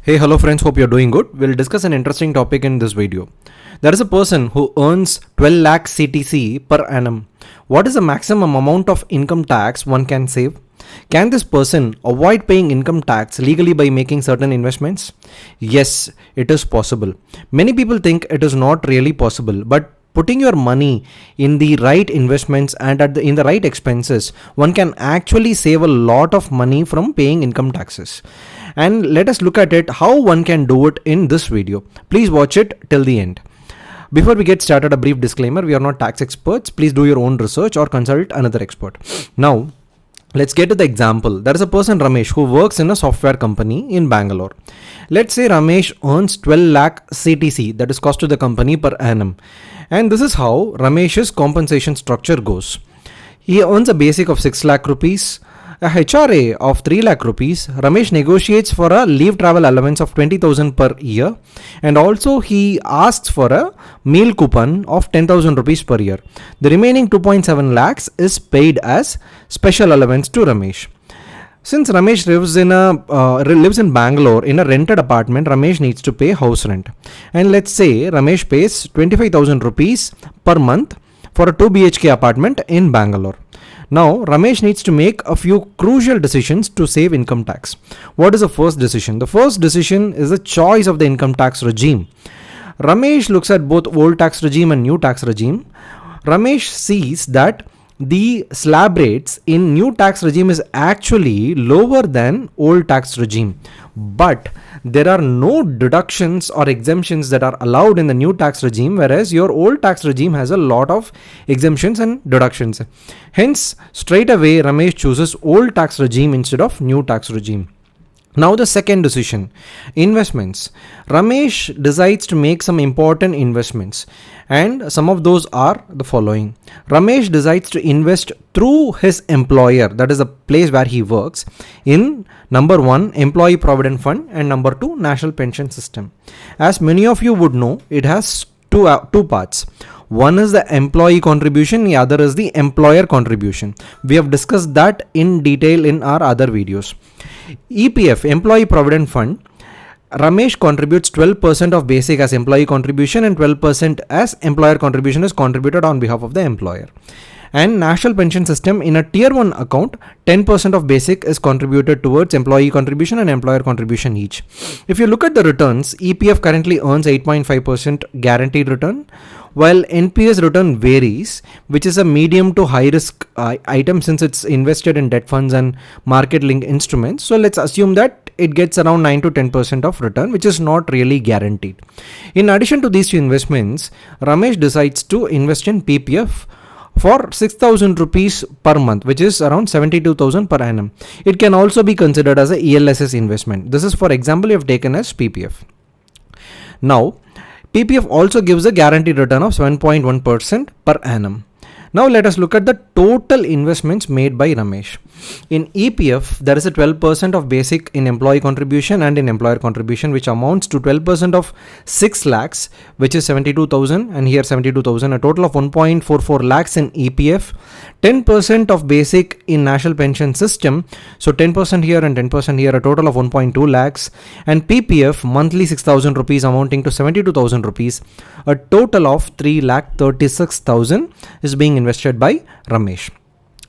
Hey, hello friends, hope you're doing good. We'll discuss an interesting topic in this video. There is a person who earns 12 lakh Ctc per annum. What is the maximum amount of income tax one can save? Can this person avoid paying income tax legally by making certain investments? Yes, it is possible. Many people think it is not really possible, but putting your money in the right investments and in the right expenses, one can actually save a lot of money from paying income taxes. And let us look at it how one can do it in this video. Please watch it till the end. Before we get started, a brief disclaimer: we are not tax experts. Please do your own research or consult another expert. Now, let's get to the example. There is a person, Ramesh, who works in a software company in Bangalore. Let's say Ramesh earns 12 lakh CTC, that is cost to the company, per annum. And this is how Ramesh's compensation structure goes. He earns a basic of 6 lakh rupees, a HRA of 3 lakh rupees. Ramesh negotiates for a leave travel allowance of 20,000 per year, and also he asks for a meal coupon of 10,000 rupees per year. The remaining 2.7 lakhs is paid as special allowance to Ramesh. Since Ramesh lives in Bangalore in a rented apartment, Ramesh needs to pay house rent. And let's say Ramesh pays 25,000 rupees per month for a 2 BHK apartment in Bangalore. Now, Ramesh needs to make a few crucial decisions to save income tax. What is the first decision? The first decision is the choice of the income tax regime. Ramesh looks at both old tax regime and new tax regime. Ramesh sees that the slab rates in new tax regime is actually lower than old tax regime, but there are no deductions or exemptions that are allowed in the new tax regime, whereas your old tax regime has a lot of exemptions and deductions. Hence, straight away Ramesh chooses old tax regime instead of new tax regime. Now the second decision, investments. Ramesh decides to make some important investments, and some of those are the following. Ramesh decides to invest through his employer, that is the place where he works, in number 1, employee provident fund, and number 2, national pension system. As many of you would know, it has two parts. One is the employee contribution, the other is the employer contribution. We have discussed that in detail in our other videos. EPF, Employee Provident Fund, Ramesh contributes 12% of basic as employee contribution and 12% as employer contribution is contributed on behalf of the employer. And national pension system, in a tier 1 account, 10% of basic is contributed towards employee contribution and employer contribution each. If you look at the returns, EPF currently earns 8.5% guaranteed return, while NPS return varies, which is a medium to high risk item since it's invested in debt funds and market linked instruments. So let's assume that it gets around 9 to 10% of return, which is not really guaranteed. In addition to these two investments, Ramesh decides to invest in PPF for 6,000 rupees per month, which is around 72,000 per annum. It can also be considered as a ELSS investment. This is, for example, you have taken as PPF. Now, PPF also gives a guaranteed return of 7.1% per annum. Now let us look at the total investments made by Ramesh. In EPF, there is a 12% of basic in employee contribution and in employer contribution, which amounts to 12% of 6 lakhs, which is 72,000, and here 72,000, a total of 1.44 lakhs in EPF, 10% of basic in national pension system, so 10% here and 10% here, a total of 1.2 lakhs, and PPF monthly 6,000 rupees amounting to 72,000 rupees, a total of 3,36,000 is being invested by Ramesh.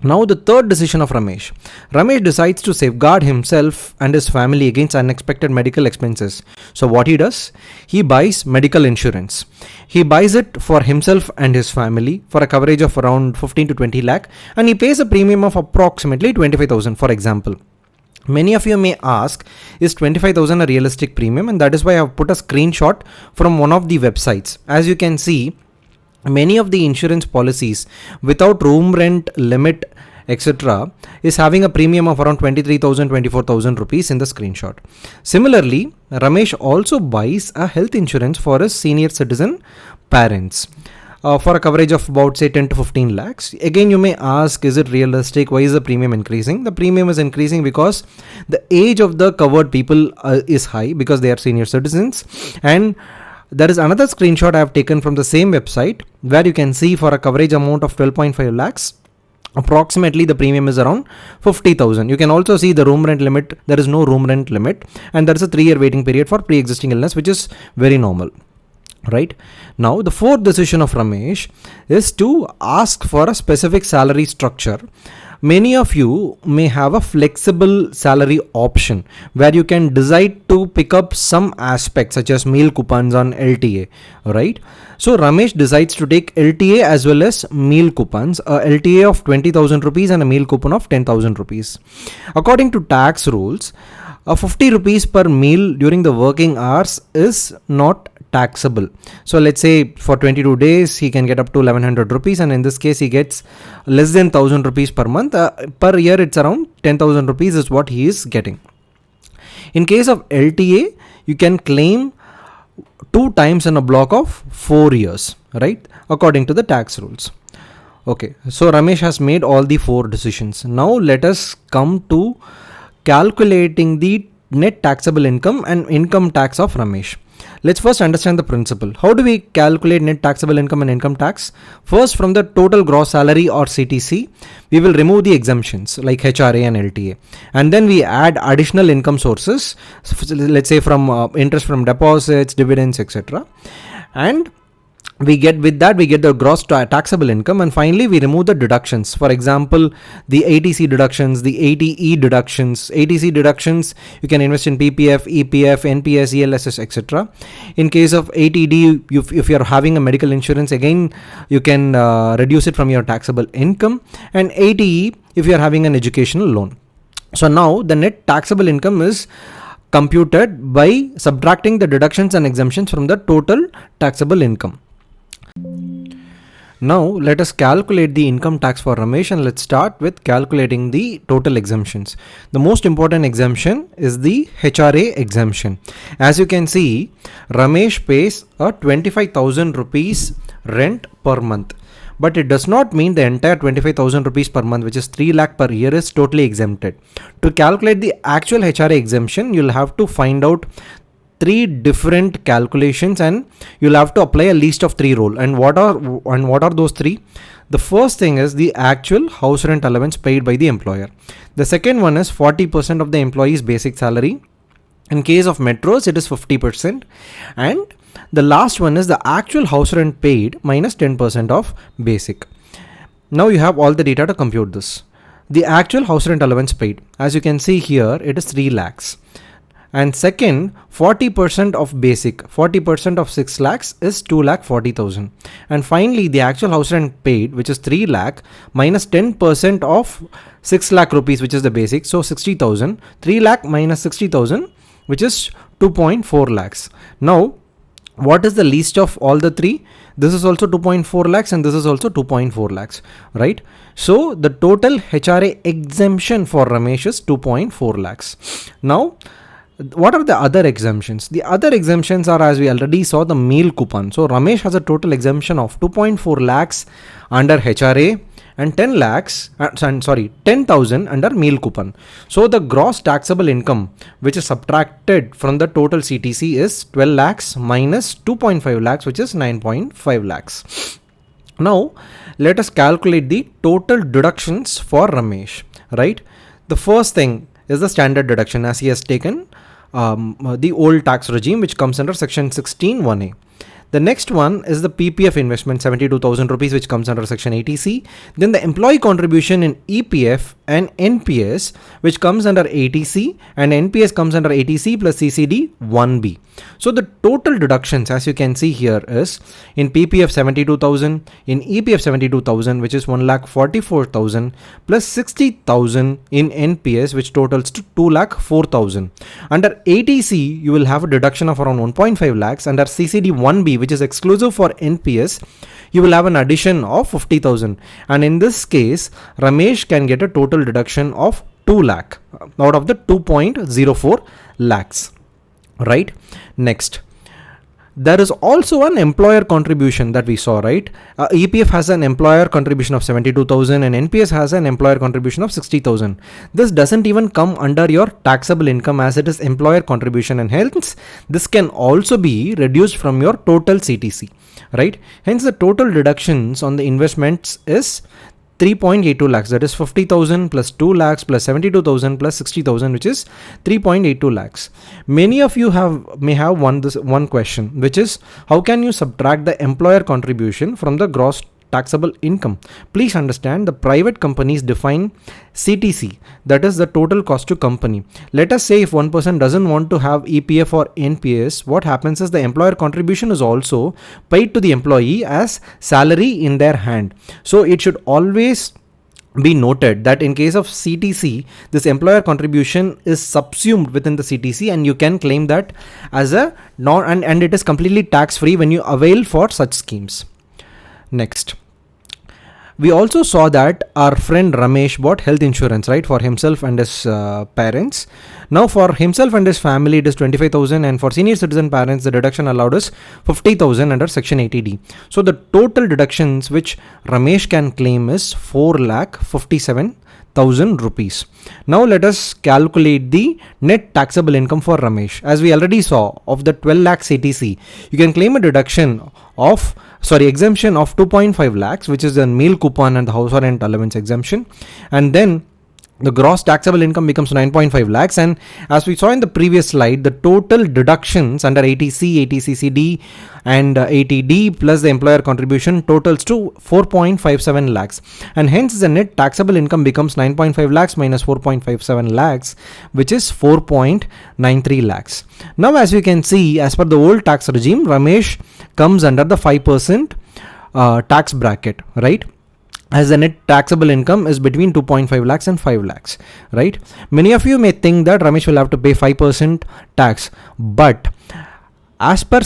Now the third decision of Ramesh. Ramesh decides to safeguard himself and his family against unexpected medical expenses. So what he does? He buys medical insurance. He buys it for himself and his family for a coverage of around 15 to 20 lakh, and he pays a premium of approximately 25,000, for example. Many of you may ask, is 25,000 a realistic premium? And that is why I have put a screenshot from one of the websites. As you can see, many of the insurance policies without room rent limit etc. is having a premium of around 23,000, 24,000 rupees in the screenshot. Similarly, Ramesh also buys a health insurance for his senior citizen parents for a coverage of about say 10 to 15 lakhs. Again, you may ask, is it realistic? Why is the premium increasing? The premium is increasing because the age of the covered people is high because they are senior citizens. And there is another screenshot I have taken from the same website where you can see for a coverage amount of 12.5 lakhs, approximately the premium is around 50,000. You can also see the room rent limit. There is no room rent limit, and there is a 3-year waiting period for pre-existing illness, which is very normal. Right now, the fourth decision of Ramesh is to ask for a specific salary structure. Many of you may have a flexible salary option where you can decide to pick up some aspects such as meal coupons on LTA, right? So Ramesh decides to take LTA as well as meal coupons, a LTA of 20,000 rupees and a meal coupon of 10,000 rupees. According to tax rules, a 50 rupees per meal during the working hours is not taxable. So let's say for 22 days he can get up to 1100 rupees, and in this case he gets less than 1000 rupees per month. Per year it's around 10,000 rupees is what he is getting. In case of LTA, you can claim 2 times in a block of 4 years, right, according to the tax rules. Okay, so Ramesh has made all the 4 decisions. Now let us come to calculating the net taxable income and income tax of Ramesh. Let's first understand the principle. How do we calculate net taxable income and income tax? First, from the total gross salary or CTC, we will remove the exemptions like HRA and LTA. And then we add additional income sources, let's say from interest from deposits, dividends, etc. And we get the gross taxable income, and finally we remove the deductions. For example, the ATC deductions, the ATE deductions. ATC deductions, you can invest in PPF, EPF, NPS, ELSS, etc. In case of ATD, if you're having a medical insurance, again you can reduce it from your taxable income. And ATE, if you're having an educational loan. So now the net taxable income is computed by subtracting the deductions and exemptions from the total taxable income. Now let us calculate the income tax for Ramesh, and let's start with calculating the total exemptions. The most important exemption is the HRA exemption. As you can see, Ramesh pays a 25,000 rupees rent per month. But it does not mean the entire 25,000 rupees per month, which is 3 lakh per year, is totally exempted. To calculate the actual HRA exemption, you'll have to find out 3 different calculations, and you'll have to apply a least of 3 rule. And what are those 3? The first thing is the actual house rent allowance paid by the employer. The second one is 40% of the employee's basic salary. In case of metros, it is 50%. And the last one is the actual house rent paid minus 10% of basic. Now you have all the data to compute this. The actual house rent allowance paid, as you can see here, it is 3 lakhs. And second, 40% of basic, 40% of 6 lakhs is 2,40,000. And finally, the actual house rent paid, which is 3 lakh minus 10% of 6 lakh rupees, which is the basic. So 60,000, 3 lakh minus 60,000, which is 2.4 lakhs. Now, what is the least of all the 3? This is also 2.4 lakhs and this is also 2.4 lakhs, right? So the total HRA exemption for Ramesh is 2.4 lakhs. Now, what are the other exemptions? The other exemptions are, as we already saw, the meal coupon. So Ramesh has a total exemption of 2.4 lakhs under HRA and 10,000 under meal coupon. So the gross taxable income, which is subtracted from the total CTC, is 12 lakhs minus 2.5 lakhs, which is 9.5 lakhs. Now let us calculate the total deductions for Ramesh, right? The first thing is the standard deduction, as he has taken the old tax regime, which comes under section 16(1)(a). The next one is the PPF investment, 72,000 rupees, which comes under section ATC. Then the employee contribution in EPF and NPS, which comes under ATC, and NPS comes under ATC plus CCD 1B. So the total deductions, as you can see here, is in PPF 72,000, in EPF 72,000, which is 1,44,000, plus 60,000 in NPS, which totals to 2,04,000. Under ATC, you will have a deduction of around 1.5 lakhs. Under CCD 1B, which is exclusive for NPS, you will have an addition of 50,000. And in this case, Ramesh can get a total deduction of 2 lakh out of the 2.04 lakhs. Right? Next, there is also an employer contribution that we saw, right? EPF has an employer contribution of 72,000 and NPS has an employer contribution of 60,000. This doesn't even come under your taxable income, as it is employer contribution, and hence this can also be reduced from your total CTC, right? Hence the total deductions on the investments is 3.82 lakhs, that is 50,000 plus 2 lakhs plus 72,000 plus 60,000, which is 3.82 lakhs. Many of you may have one question, which is how can you subtract the employer contribution from the gross taxable income? Please understand, the private companies define CTC, that is the total cost to company. Let us say if one person doesn't want to have EPF or NPS, what happens is the employer contribution is also paid to the employee as salary in their hand. So it should always be noted that in case of CTC, this employer contribution is subsumed within the CTC, and you can claim that as a and it is completely tax free when you avail for such schemes. Next, we also saw that our friend Ramesh bought health insurance, right, for himself and his parents. Now for himself and his family it is 25,000, and for senior citizen parents the deduction allowed is 50,000 under section 80D. So the total deductions which Ramesh can claim is 4,57,000 rupees. Now let us calculate the net taxable income for Ramesh. As we already saw, of the 12 lakh CTC, you can claim a exemption of 2.5 lakhs, which is the meal coupon and the house rent allowance exemption, and then the gross taxable income becomes 9.5 lakhs. And as we saw in the previous slide, the total deductions under 80C, 80CCD and 80D plus the employer contribution totals to 4.57 lakhs. And hence the net taxable income becomes 9.5 lakhs minus 4.57 lakhs, which is 4.93 lakhs. Now, as you can see, as per the old tax regime, Ramesh comes under the 5% tax bracket, right? As the net taxable income is between 2.5 lakhs and 5 lakhs, right? Many of you may think that Ramesh will have to pay 5% tax, but as per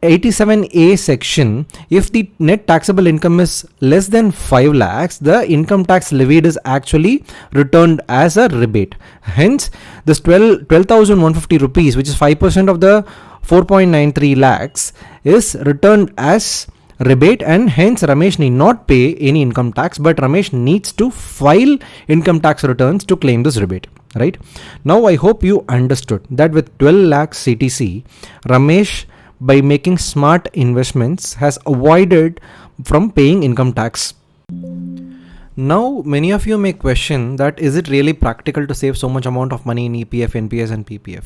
87A section, if the net taxable income is less than 5 lakhs, the income tax levied is actually returned as a rebate. Hence, this 12,150 rupees, which is 5% of the 4.93 lakhs, is returned as rebate, and hence Ramesh need not pay any income tax, but Ramesh needs to file income tax returns to claim this rebate, right? Now I hope you understood that with 12 lakhs CTC, Ramesh, by making smart investments, has avoided from paying income tax. Now, many of you may question that is it really practical to save so much amount of money in EPF, NPS and PPF?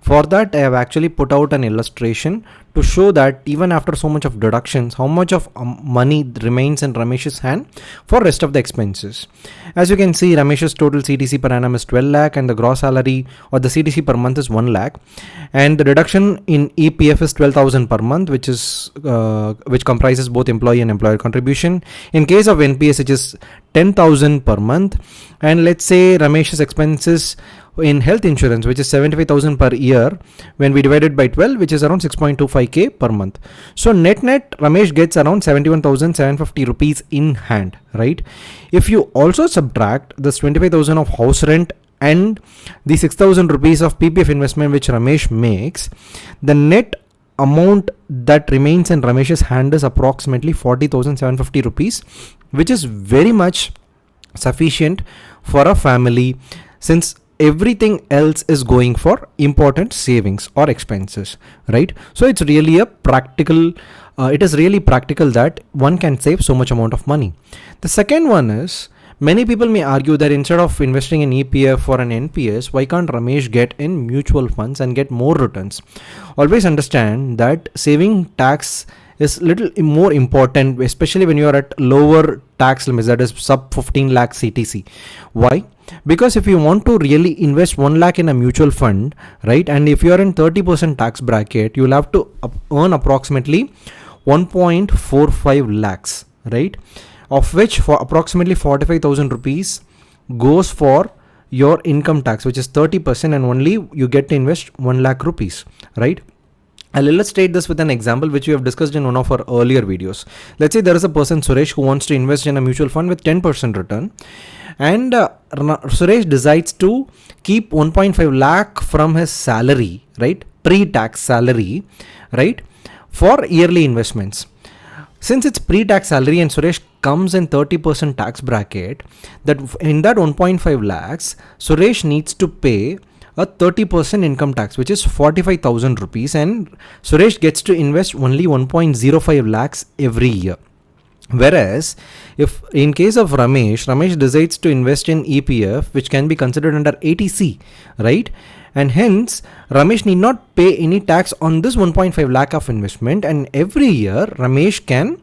For that, I have actually put out an illustration to show that even after so much of deductions, how much of money remains in Ramesh's hand for rest of the expenses. As you can see, Ramesh's total CTC per annum is 12 lakh and the gross salary or the CTC per month is 1 lakh, and the deduction in EPF is 12,000 per month, which comprises both employee and employer contribution. In case of NPS, it is 10,000 per month, and let's say Ramesh's expenses in health insurance, which is 75,000 per year, when we divide it by 12, which is around 6.25k per month. So net Ramesh gets around 71,750 rupees in hand, right? If you also subtract this 25,000 of house rent and the 6,000 rupees of PPF investment which Ramesh makes, the net amount that remains in Ramesh's hand is approximately 40,750 rupees, which is very much sufficient for a family, since everything else is going for important savings or expenses, right? So it's really it is really practical that one can save so much amount of money. The second one is, many people may argue that instead of investing in EPF or an NPS, why can't Ramesh get in mutual funds and get more returns? Always understand that saving tax is little more important, especially when you are at lower tax limits, that is sub 15 lakh CTC. Why? Because if you want to really invest 1 lakh in a mutual fund, right, and if you are in 30% tax bracket, you will have to earn approximately 1.45 lakhs, right, of which for approximately 45,000 rupees goes for your income tax, which is 30%, and only you get to invest 1 lakh rupees, right? I'll illustrate this with an example which we have discussed in one of our earlier videos. Let's say there is a person, Suresh, who wants to invest in a mutual fund with 10% return, and Suresh decides to keep 1.5 lakh from his salary, right, pre-tax salary, right, for yearly investments. Since it's pre-tax salary and Suresh comes in 30% tax bracket, that in that 1.5 lakhs, Suresh needs to pay a 30% income tax, which is 45,000 rupees, and Suresh gets to invest only 1.05 lakhs every year. Whereas, if in case of Ramesh decides to invest in EPF, which can be considered under ATC, right? And hence, Ramesh need not pay any tax on this 1.5 lakh of investment, and every year Ramesh can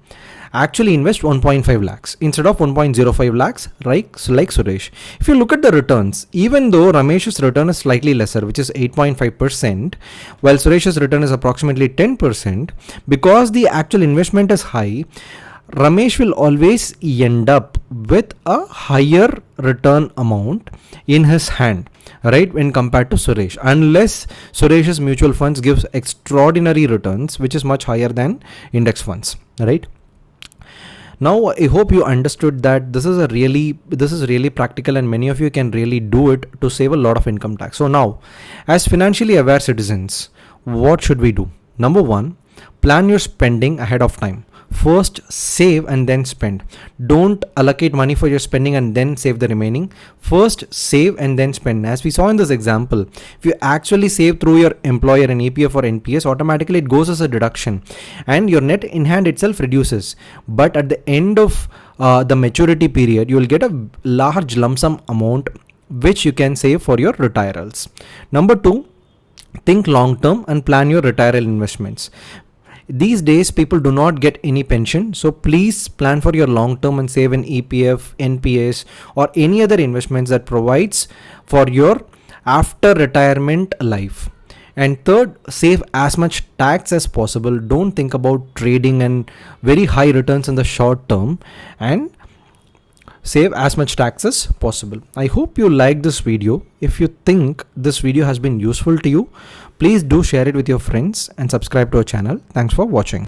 actually invest 1.5 lakhs instead of 1.05 lakhs, right? So like Suresh. If you look at the returns, even though Ramesh's return is slightly lesser, which is 8.5%, while Suresh's return is approximately 10%, because the actual investment is high, Ramesh will always end up with a higher return amount in his hand, right, when compared to Suresh, unless Suresh's mutual funds gives extraordinary returns, which is much higher than index funds, right? Now I hope you understood that this is really practical, and many of you can really do it to save a lot of income tax. So now, as financially aware citizens, what should we do? Number one, plan your spending ahead of time. First save and then spend. Don't allocate money for your spending and then save the remaining. First save and then spend. As we saw in this example, if you actually save through your employer in EPF or NPS, automatically it goes as a deduction and your net in hand itself reduces. But at the end of the maturity period, you will get a large lump sum amount which you can save for your retirals. Number two, think long term and plan your retiral investments. These days people do not get any pension, so please plan for your long term and save in EPF, NPS, or any other investments that provides for your after retirement life. And third, save as much tax as possible. Don't think about trading and very high returns in the short term, and save as much tax as possible. I hope you like this video. If you think this video has been useful to you, please do share it with your friends and subscribe to our channel. Thanks for watching.